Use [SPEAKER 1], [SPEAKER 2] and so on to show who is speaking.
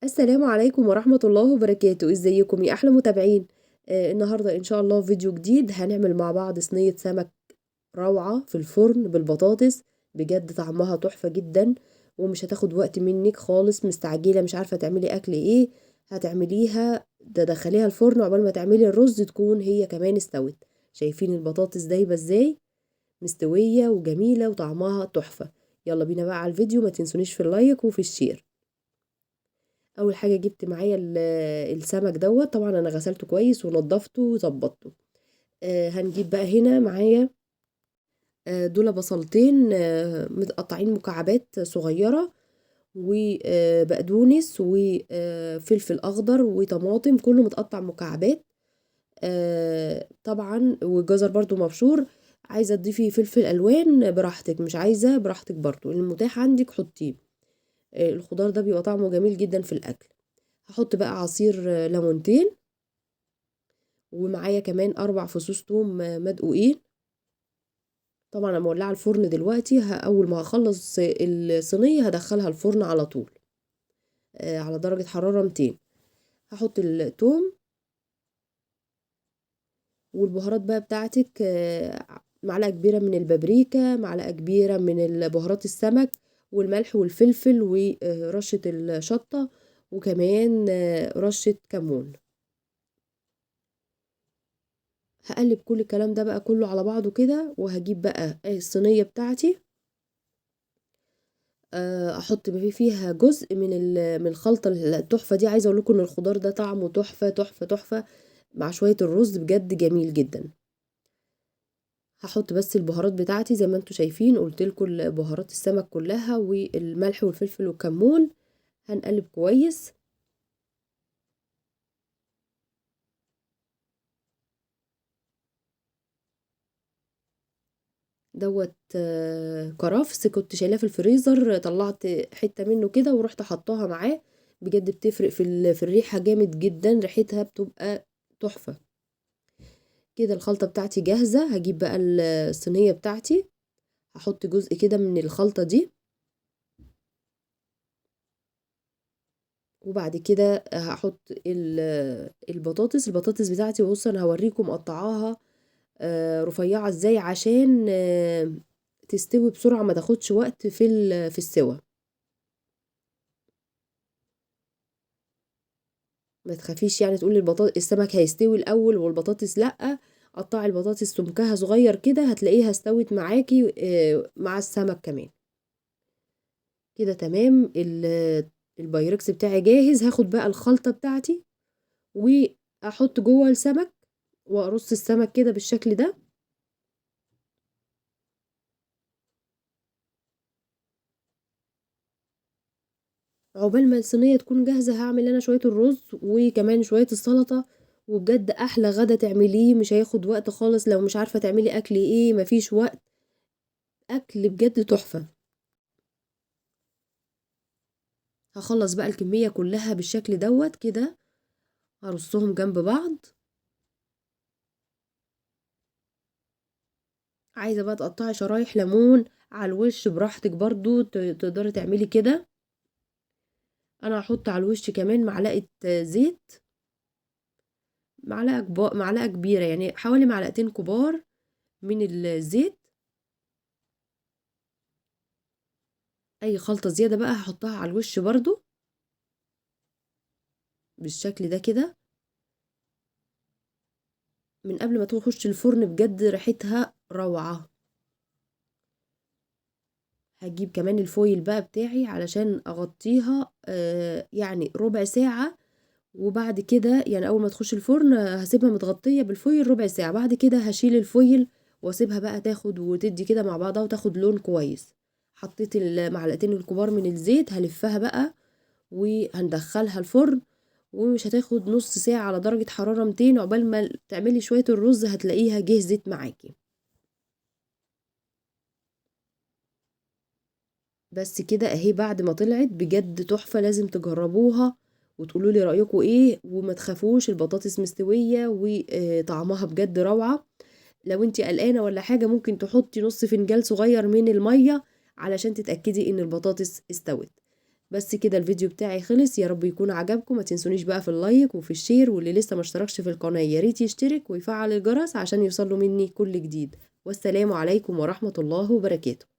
[SPEAKER 1] السلام عليكم ورحمة الله وبركاته، ازيكم يا احلى متابعين. النهاردة ان شاء الله فيديو جديد هنعمل مع بعض صينية سمك روعة في الفرن بالبطاطس. بجد طعمها تحفة جدا ومش هتاخد وقت منك خالص. مستعجلة مش عارفة تعملي اكل ايه، هتعمليها تدخليها الفرن عقبال ما تعملي الرز تكون هي كمان استوت. شايفين البطاطس دايبة ازاي؟ مستوية وجميلة وطعمها تحفة. يلا بينا بقى على الفيديو، ما تنسونيش في اللايك وفي الشير. اول حاجه جبت معايا السمك دوت، طبعا انا غسلته كويس ونضفته وظبطته. هنجيب بقى هنا معايا دول بصلتين متقطعين مكعبات صغيره، وبقدونس وفلفل اخضر وطماطم كله متقطع مكعبات. طبعا وجزر برضو مبشور. عايزه تضيفي فلفل الوان براحتك، مش عايزه براحتك برضو، المتاح عندك حطيه. الخضار ده بيبقى طعمه جميل جدا في الاكل. هحط بقى عصير ليمونتين، ومعايا كمان 4 فصوص توم مدقوقين. طبعا انا مولعه الفرن دلوقتي، اول ما هخلص الصينيه هدخلها الفرن على طول على درجه حراره 200. هحط التوم والبهارات بقى بتاعتك، معلقه كبيره من البابريكا، معلقه كبيره من بهارات السمك، والملح والفلفل ورشه الشطه، وكمان رشه كمون. هقلب كل الكلام ده بقى كله على بعضه كده، وهجيب بقى الصينيه بتاعتي احط فيها جزء من الخلطه التحفه دي. عايزه اقول لكم ان الخضار ده طعمه تحفه تحفه تحفه مع شويه الرز، بجد جميل جدا. هحط بس البهارات بتاعتي زي ما انتم شايفين، قلت لكم بهارات السمك كلها والملح والفلفل والكمون. هنقلب كويس دوت. كرفس كنت شايلاه في الفريزر، طلعت حته منه كده ورحت حطاها معاه. بجد بتفرق في الريحه جامد جدا، ريحتها بتبقى تحفه. كده الخلطة بتاعتي جاهزة. هجيب بقى الصينية بتاعتي، هحط جزء كده من الخلطة دي، وبعد كده هحط البطاطس بتاعتي. بص انا هوريكم مقطعاها رفيعة ازاي عشان تستوي بسرعة، ما تاخدش وقت في السوا. ما تخافيش يعني تقولي السمك هيستوي الاول والبطاطس لا. قطعي البطاطس سمكها صغير كده هتلاقيها استوت معاكي مع السمك كمان. كده تمام. البايركس بتاعي جاهز. هاخد بقى الخلطة بتاعتي واحط جوه السمك، وارص السمك كده بالشكل ده. عقبال ما الصينية تكون جاهزة هعمل انا شوية الرز وكمان شوية السلطة. وبجد احلى غدا تعمليه، مش هياخد وقت خالص. لو مش عارفة تعملي اكل ايه مفيش وقت، اكل بجد تحفة. هخلص بقى الكمية كلها بالشكل دوت كده، هرصهم جنب بعض. عايزة بقى تقطعي شرايح ليمون على الوش براحتك برضو، تقدري تعملي كده. انا هحط على الوش كمان معلقة زيت، معلقة كبيرة يعني حوالي معلقتين كبار من الزيت. اي خلطة زيادة بقى هحطها على الوش برضو بالشكل ده كده من قبل ما تخش الفرن. بجد ريحتها روعة. هجيب كمان الفويل بقى بتاعي علشان اغطيها يعني ربع ساعة. وبعد كده يعني اول ما تخش الفرن هسيبها متغطية بالفويل ربع ساعة، بعد كده هشيل الفويل واسيبها بقى تاخد وتدي كده مع بعضها وتاخد لون كويس. حطيت المعلقتين الكبار من الزيت، هلفها بقى وهندخلها الفرن. ومش هتاخد نص ساعة على درجة حرارة 200 عقبال ما تعملي شوية الرز هتلاقيها جهزت معاكي. بس كده اهي بعد ما طلعت بجد تحفة، لازم تجربوها وتقولوا لي رأيكم ايه. وما تخافوش البطاطس مستوية وطعمها بجد روعة. لو انتي قلقانة ولا حاجة ممكن تحطي نص فنجان صغير من المية علشان تتأكدي ان البطاطس استوت. بس كده الفيديو بتاعي خلص، يا رب يكون عجبكم. ما تنسونيش بقى في اللايك وفي الشير، واللي لسه ما اشتركش في القناة يا ريت يشترك ويفعل الجرس عشان يوصله مني كل جديد. والسلام عليكم ورحمة الله وبركاته.